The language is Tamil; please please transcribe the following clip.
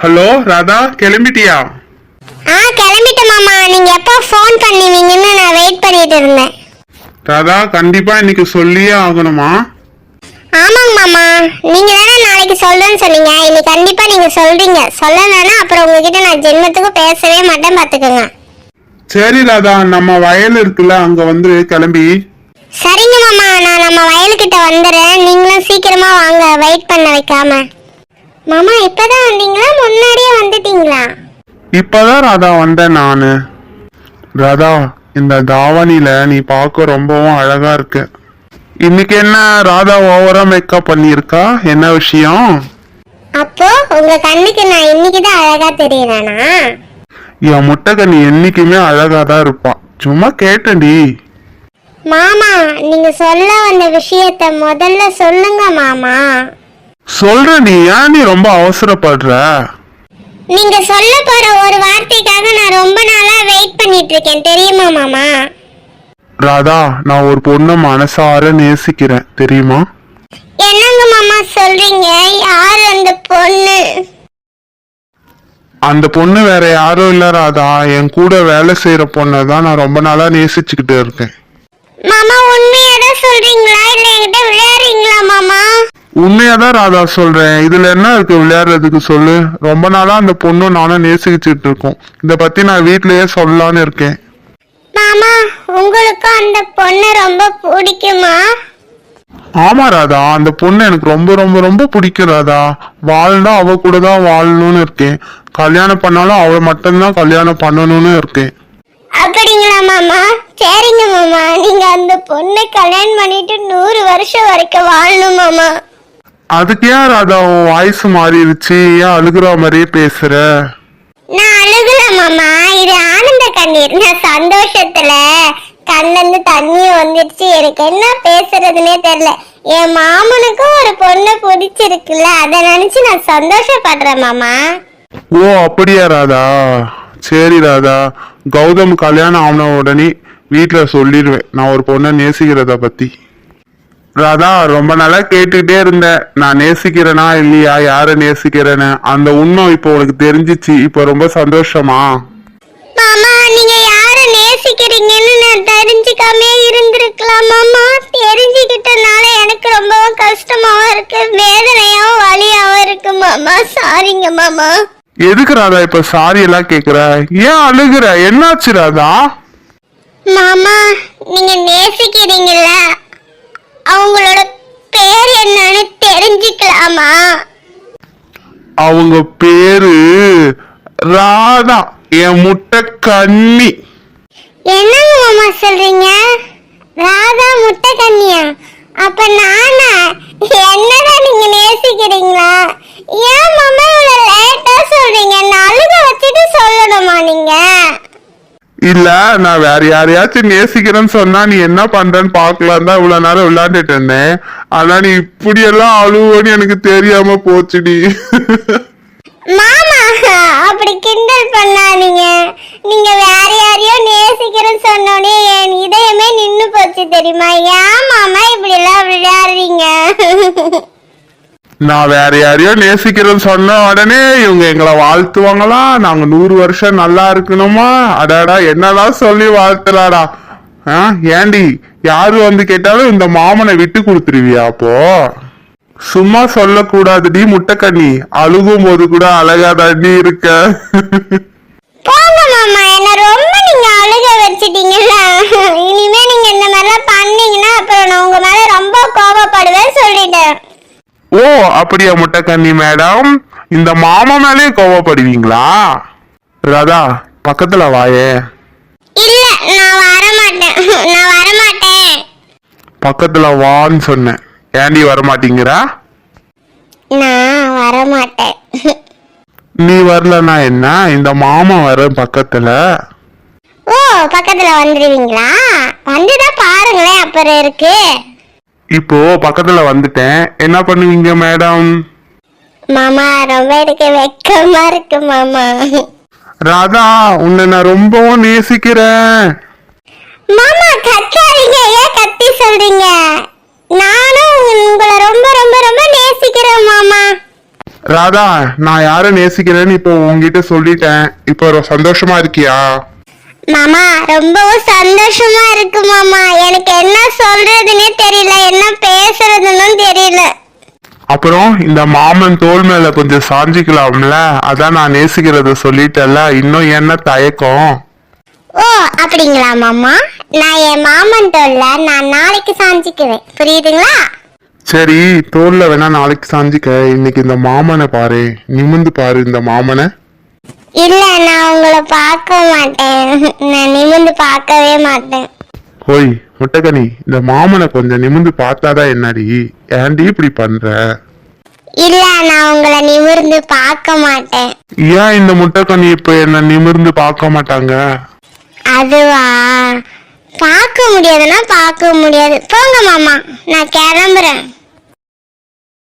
ஹலோ ராதா, கிளம்பிட்டியா? கிளம்பிட்டேன் மாமா. நீங்க எப்போ ஃபோன் பண்ணுவீங்கன்னு நான் வெயிட் பண்ணிட்டு இருந்தேன். ராதா, கண்டிப்பா இன்னைக்கு சொல்லியே ஆகணுமா? ஆமாங்க மாமா, நீங்க தானே நாளைக்கு சொல்றேன்னு சொன்னீங்க. இன்னைக்கு கண்டிப்பா நீங்க சொல்றீங்க. சொல்லலைன்னா அப்புறம் உங்ககிட்ட நான் ஜென்மத்துக்கு பேசவே மாட்டேன், பாத்துக்கோங்க. சரி ராதா, நம்ம வயல் இருக்குல்ல, அங்க வந்து கிளம்பி. சரிங்க மாமா, நான் நம்ம வயலுக்கிட்ட வந்துடுறேன். நீங்களும் சீக்கிரமா வாங்க, வெயிட் பண்ண வைக்காம. மாமா இப்பதான் வந்தீங்களா, முன்னாடியே வந்துட்டீங்களா? இப்பதான் ராதா வந்தேன் நானு. ராதா, இந்த தாவணியில நீ பார்க்க ரொம்பவும் அழகா இருக்கு. இன்னைக்கு என்ன ராதா ஓவரா மேக்கப் பண்ணியிருக்கா? என்ன விஷயம்? அப்போ உங்க கண்ணுக்கு நான் இன்னைக்குதான் அழகா தெரியறானா? என் முட்டைக்கண்ணி என்னைக்குமே அழகாதான் இருப்பா. சும்மா கேட்டடி. மாமா, நீங்க சொல்ல வந்த விஷயத்த முதல்ல சொல்லுங்க மாமா. சொல்ற, நீ ஏன் நீ ரொம்ப அவசரப்படுற? நீங்க சொல்ல போற ஒரு வார்த்தைக்காக நான் ரொம்ப நாளா வெயிட் பண்ணிட்டு இருக்கேன், தெரியுமா மாமா? ராதா, நான் ஒரு பொண்ணை மனசார நேசிக்கிறேன், தெரியுமா? என்னங்க மாமா சொல்றீங்க? யார் அந்த பொண்ணு? அந்த பொண்ணு வேற யாரும் இல்ல ராதா, என் கூட வேலை செய்யற பொண்ணை தான் நான் ரொம்ப நாளா நேசிச்சுக்கிட்டு இருக்கேன். மாமா உண்மையாதான் சொல்றீங்களா இல்ல என்கிட்ட விளையாடுறீங்களா மாமா? உண்மையாதான் ராதா சொல்றேன். இதுல என்ன இருக்கு விளையாடுறதுக்கு சொல்லு? ரொம்ப நாளா அந்த பொண்ணும் நானும் நேசிச்சுட்டு இருக்கோம். இத பத்தி நான் வீட்லயே சொல்லலான்னு இருக்கேன். மாமா, உங்களுக்கு அந்த பொண்ணு ரொம்ப பிடிக்குமா? ஆமா ராதா, அந்த பொண்ணு எனக்கு ரொம்ப ரொம்ப ரொம்ப பிடிக்கும் ராதா. வாழ்ந்தா அவ கூட தான் வாழணும்னு இருக்கேன். கல்யாணம் பண்ணாலும் அவளை மட்டும்தான் கல்யாணம் பண்ணணும்னு இருக்கேன். அப்படிங்களா மாமா? சரிங்க மாமா, நீங்க அந்த பொண்ணை கல்யாணம் பண்ணிட்டு 100 வருஷம் வரைக்கும் வாழணும் மாமா. அதுக்கு ஏன் ராதா உன் வாய்ஸ் மாறிடுச்சு? ஏன் அழுகுற மாதிரியே பேசுற? நான் அழுகல மாமா, இது ஆனந்த கண்ணீர். நான் சந்தோஷத்துல கண்ணிருந்து தண்ணி வந்துருச்சு. எனக்கு என்ன பேசுறதுன்னே தெரியல. என் மாமனுக்கும் ஒரு பொண்ணு பிடிச்சிருக்குல்ல, அதை நினைச்சு நான் சந்தோஷப்படுறேன் மாமா. ஓ அப்படியா ராதா? சரி ராதா, கௌதம் கல்யாணம் ஆன உடனே வீட்டுல சொல்லிடுவேன் நான் ஒரு பொண்ணை நேசிக்கிறத பத்தி. ராதா, ரொம்ப நாளா கேட்டுக்கிட்டே இருந்தேன், நான் நேசிக்கிறேனா இல்லையா, யார நேசிக்கிறேன்னு. அந்த உண்மை இப்போ உனக்கு தெரிஞ்சிச்சு. இப்போ ரொம்ப சந்தோஷமா? மாமா, நீங்க யார நேசிக்கிறீங்கன்னு நான் தெரிஞ்சுக்காமே இருந்திருக்கலாம் மாமா. தெரிஞ்சுக்கிட்டனால எனக்கு ரொம்ப கஷ்டமாவும் இருக்கு, வேதனையாவும் வலியாவும் இருக்கு மாமா. சாரிங்க மாமா. எதுக்கு ராதா இப்ப சாரி எல்லாம் கேக்குற? ஏன் அழுகுற? என்னாச்சு ராதா? மாமா, நீங்க நேசிக்கிறீங்கல்ல, அவங்களோட பேர் என்னன்னு தெரிஞ்சுக்கலாமா? அவங்க பேரு ராதா, என் முட்டை கண்ணி. என்னங்க மாமா சொல்றீங்க? ராதா முட்டை கண்ணியா? அப்ப நானா? என்னதான் நீங்க நேசிக்கிறீங்களா? ஏன் மாமா இவ்வளவு லேட்டா சொல்றீங்க? நான் அழுக வச்சுட்டு சொல்லணுமா நீங்க? இல்ல, நான் வேற யாரையாச்சும் நேசிக்கிறேன்னு சொன்னா நீ என்ன பண்றன்னு பாக்கலாம் தான் இவ்வளவு நேரம் விளையாண்டுட்டு இருந்தேன். ஆனா நீ இப்படி எல்லாம் அழுவோன்னு எனக்கு தெரியாம போச்சுடி. மாமா, அப்படி கிண்டல் பண்ணாதீங்க. நீங்க வேற யாரையோ நேசிக்கிறேன்னு சொன்னோடனே என் இதயமே நின்னு போச்சு தெரியுமா? ஏன் மாமா இப்படி எல்லாம் விளையாடுறீங்க? நான் வேற யாரையோ நேசிக்கிறேன்னு சொன்ன உடனே இவங்க எங்களை வாழ்த்துவாங்களா, நாங்க 100 வருஷம் நல்லா இருக்கணுமா? அடாடா, என்னதான் சொல்லி வாழ்த்துறாடா. ஏண்டி, யாரு வந்து கேட்டாலும் இந்த மாமனை விட்டு கொடுத்துருவியா? அப்போ சும்மா சொல்லக்கூடாதுடி முட்டைக்கண்ணி, அழுகும் போது கூட அழகாதாண்டி இருக்க. போங்க மாமா, என்ன ரொம்ப நீங்க அழுக வச்சிட்டீங்கல்ல. இனிமே நீங்க இந்த மாதிரிலாம் பண்ணீங்கன்னா அப்புறம் நான் உங்க மேல ரொம்ப கோபப்படுவேன் சொல்லிட்டேன். ஓ அப்படியா முட்டைக்கண்ணி மேடம், இந்த மாமா மேலே கோவப்படுவீங்களா? ராதா, பக்கத்துல வாயே. இல்ல, நான் வரமாட்டேன். நான் வரமாட்டேன். பக்கத்துல வான்னு சொன்னேன், ஏண்டி வரமாட்டீங்கிறா? நான் வரமாட்டேன். நீ வரலன்னா என்ன, இந்த மாமா வர பக்கத்துல. ஓ, பக்கத்துல வந்துருவீங்களா? வந்துதான் பாருங்களேன் அப்புறம் இருக்கு. இப்போ பக்கத்துல வந்துட்டேன், என்ன பண்ணுவீங்க மேடம்? மாமா, ரொம்ப எனக்கு வெக்கமா இருக்கு மாமா. ராதா, உன்னை நான் ரொம்பவும் நேசிக்கிறேன். மாமா கத்தாதீங்க, ஏன் கத்தி சொல்றீங்க? நானும் உங்களை ரொம்ப ரொம்ப ரொம்ப நேசிக்கிறேன் மாமா. ராதா, நான் யாரை நேசிக்கிறேன்னு இப்போ உன்கிட்ட சொல்லிட்டேன். இப்போ சந்தோஷமா இருக்கியா? மாமா ரொம்பவும் சந்தோஷமா இருக்கு மாமா. எனக்கு என்ன சொல்றதுன்னே தெரியல, என்ன பேசுறதுன்னு தெரியல. அப்புறம் இந்த மாமன் தோல் மேல கொஞ்சம் சாஞ்சிக்கலாம்ல, அதான் நான் நேசிக்கிறத சொல்லிட்டேன்ல, இன்னும் என்ன தயக்கம்? ஓ அப்படிங்களா மாமா? நான் என் மாமன் தோல்ல நான் நாளைக்கு சாஞ்சிக்குவேன், புரியுதுங்களா? சரி, தோல்ல வேணா நாளைக்கு சாஞ்சிக்க. இன்னைக்கு இந்த மாமனை பாரு, நிமிந்து பாரு இந்த மாமனை. இல்ல, நான் உங்களை பார்க்க மாட்டேன். நான் நிமிர்ந்து பார்க்கவே மாட்டேன். ஹோய் முட்டைக்கனி, இந்த மாமனை கொஞ்சம் நிமிந்து பார்த்தாதான் என்னடி? ஏன்டி இப்படி பண்ற? இல்ல, நான் உங்களை நிமிர்ந்து பார்க்க மாட்டேன். ஏன் இந்த முட்டைக்கனி இப்ப என்ன நிமிர்ந்து பார்க்க மாட்டாங்க? அதுவா, பார்க்க முடியாதுன்னா பார்க்க முடியாது. போங்க மாமா, நான் கிளம்புறேன்.